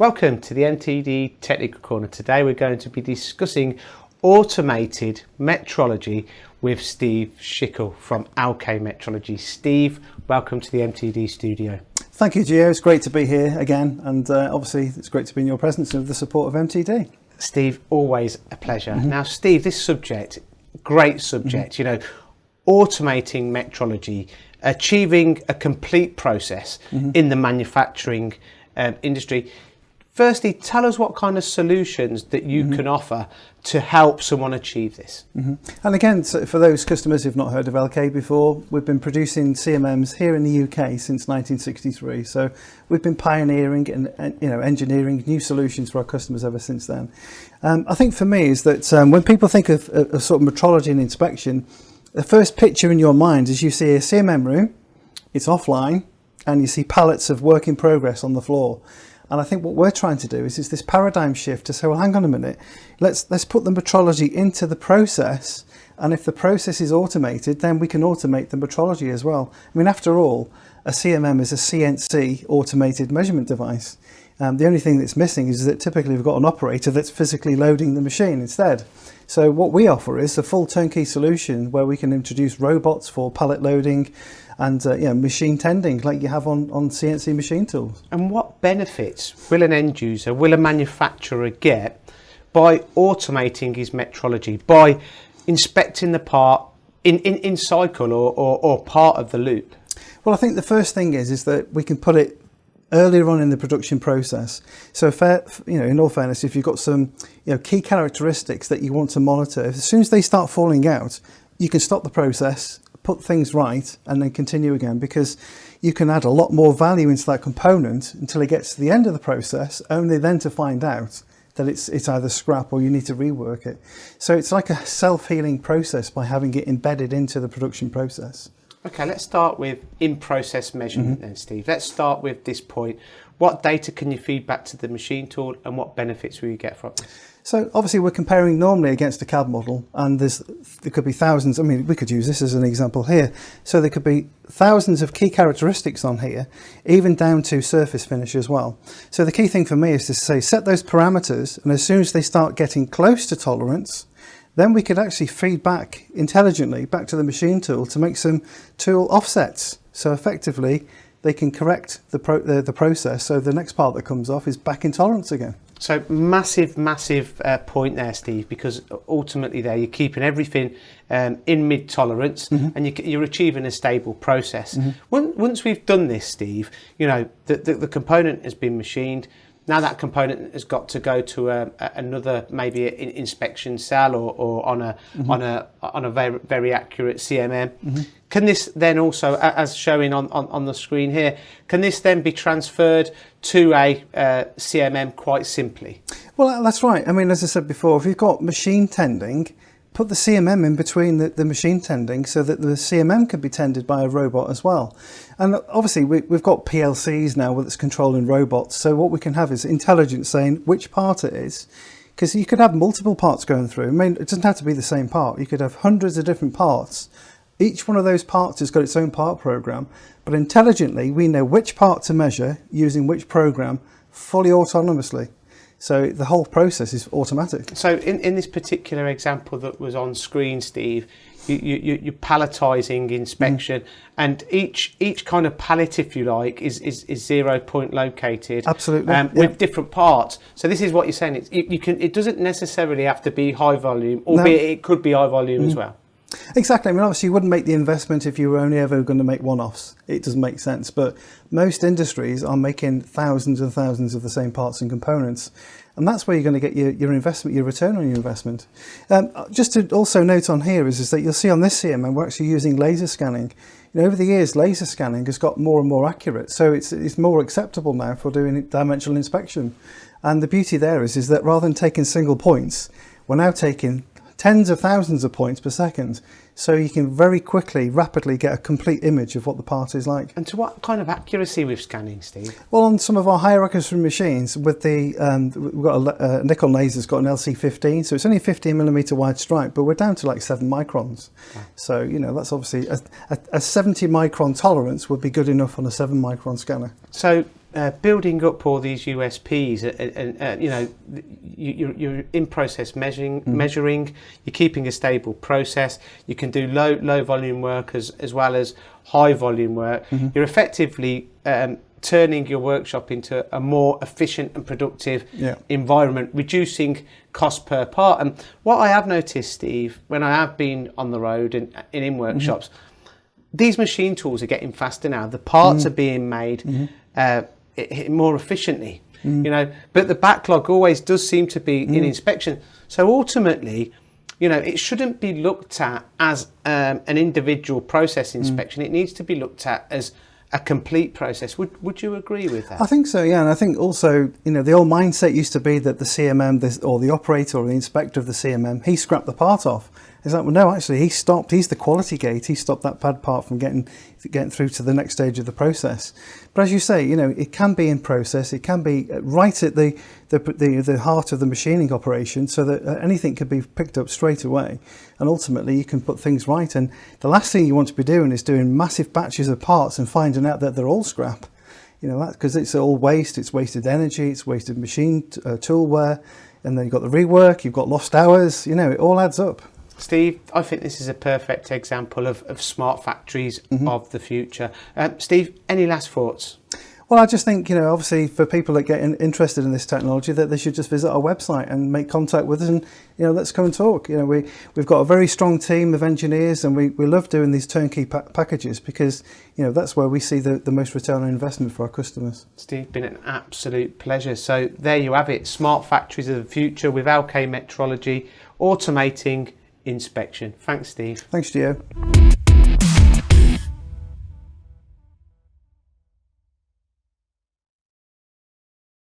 Welcome to the MTD Technical Corner. Today we're going to be discussing automated metrology with Steve Shickell from LK Metrology. Steve, welcome to the MTD studio. Thank you, Gio. It's great to be here again, and obviously it's great to be in your presence and with the support of MTD. Steve, always a pleasure. Now, Steve, this subject, great subject, you know, automating metrology, achieving a complete process in the manufacturing industry. Firstly, tell us what kind of solutions that you can offer to help someone achieve this. And again, so for those customers who've not heard of LK before, we've been producing CMMs here in the UK since 1963. So we've been pioneering and engineering new solutions for our customers ever since then. I think for me is that when people think of sort of metrology and inspection, the first picture in your mind is you see a CMM room, it's offline, and you see pallets of work in progress on the floor. And I think what we're trying to do is this paradigm shift to say, well, hang on a minute, let's put the metrology into the process. And if the process is automated, then we can automate the metrology as well. I mean, after all, a CMM is a CNC automated measurement device. The only thing that's missing is that typically we've got an operator that's physically loading the machine instead. So what we offer is a full turnkey solution where we can introduce robots for pallet loading and machine tending like you have on CNC machine tools. And what benefits will an end user, will a manufacturer get by automating his metrology, by inspecting the part in cycle or part of the loop? Well, I think the first thing is that we can put it earlier on in the production process. So, in all fairness, if you've got some key characteristics that you want to monitor, as soon as they start falling out, you can stop the process, put things right, and then continue again, because you can add a lot more value into that component until it gets to the end of the process, only then to find out that it's either scrap or you need to rework it. So it's like a self-healing process by having it embedded into the production process. Okay, let's start with in-process measurement then, Steve. Let's start with this point. What data can you feed back to the machine tool and what benefits will you get from it? So obviously we're comparing normally against a CAD model, and there could be thousands. I mean, we could use this as an example here. So there could be thousands of key characteristics on here, even down to surface finish as well. So the key thing for me is to say, set those parameters, and as soon as they start getting close to tolerance, then we could actually feed back intelligently back to the machine tool to make some tool offsets. So effectively, they can correct the process, so the next part that comes off is back in tolerance again. So massive point there, Steve, because ultimately there you're keeping everything in mid-tolerance and you're achieving a stable process. Once we've done this, Steve, the component has been machined. Now that component has got to go to another, maybe an inspection cell or on a very, very accurate CMM. Can this then also, as showing on the screen here, can this then be transferred to a CMM quite simply? Well, that's right. I mean, as I said before, if you've got machine tending, put the CMM in between the machine tending so that the CMM can be tended by a robot as well. And obviously we've got PLCs now that's controlling robots. So what we can have is intelligence saying which part it is, because you could have multiple parts going through. I mean, it doesn't have to be the same part. You could have hundreds of different parts. Each one of those parts has got its own part program, but intelligently we know which part to measure using which program fully autonomously. So the whole process is automatic. So in this particular example that was on screen, Steve, you're palletizing inspection, and each kind of pallet, if you like, is 0 point located. Absolutely. With different parts. So this is what you're saying. It doesn't necessarily have to be high volume, albeit it could be high volume as well. Exactly. I mean, obviously you wouldn't make the investment if you were only ever going to make one-offs. It doesn't make sense. But most industries are making thousands and thousands of the same parts and components. And that's where you're going to get your investment, your return on your investment. Just to also note on here is that you'll see on this CMM, we're actually using laser scanning. Over the years, laser scanning has got more and more accurate. So it's more acceptable now for doing dimensional inspection. And the beauty there is that rather than taking single points, we're now taking tens of thousands of points per second, so you can very quickly, rapidly get a complete image of what the part is like. And to what kind of accuracy with scanning, Steve? Well, on some of our higher accuracy machines, with the we've got a Nikon laser's got an LC15, so it's only a 15mm wide stripe, but we're down to like 7 microns. Wow. So that's obviously a 70 micron tolerance would be good enough on a 7 micron scanner. So building up all these USPs, and you know, you're in process measuring. You're keeping a stable process. You can do low volume work as well as high volume work. You're effectively turning your workshop into a more efficient and productive environment, reducing cost per part. And what I have noticed, Steve, when I have been on the road and in workshops, these machine tools are getting faster now. The parts are being made more efficiently, you know, but the backlog always does seem to be in inspection. So ultimately, you know, it shouldn't be looked at as an individual process inspection. It needs to be looked at as a complete process. Would you agree with that? I think so, yeah. And I think also, you know, the old mindset used to be that the CMM, or the operator or the inspector of the CMM, he scrapped the part off. It's like, well, no, actually, he stopped. He's the quality gate. He stopped that bad part from getting through to the next stage of the process. But as you say, you know, it can be in process. It can be right at the heart of the machining operation, so that anything can be picked up straight away, and ultimately you can put things right. And the last thing you want to be doing is doing massive batches of parts and finding out that they're all scrap. You know, that because it's all waste. It's wasted energy. It's wasted machine tool wear, and then you've got the rework. You've got lost hours. You know, it all adds up. Steve, I think this is a perfect example of smart factories of the future. Steve, any last thoughts? Well, I just think, you know, obviously for people that get interested in this technology, that they should just visit our website and make contact with us, and, you know, let's come and talk. You know, we've got a very strong team of engineers, and we love doing these turnkey packages because, you know, that's where we see the most return on investment for our customers. Steve, been an absolute pleasure. So there you have it, smart factories of the future with LK Metrology, automating inspection. Thanks, Steve. Thanks, Gio.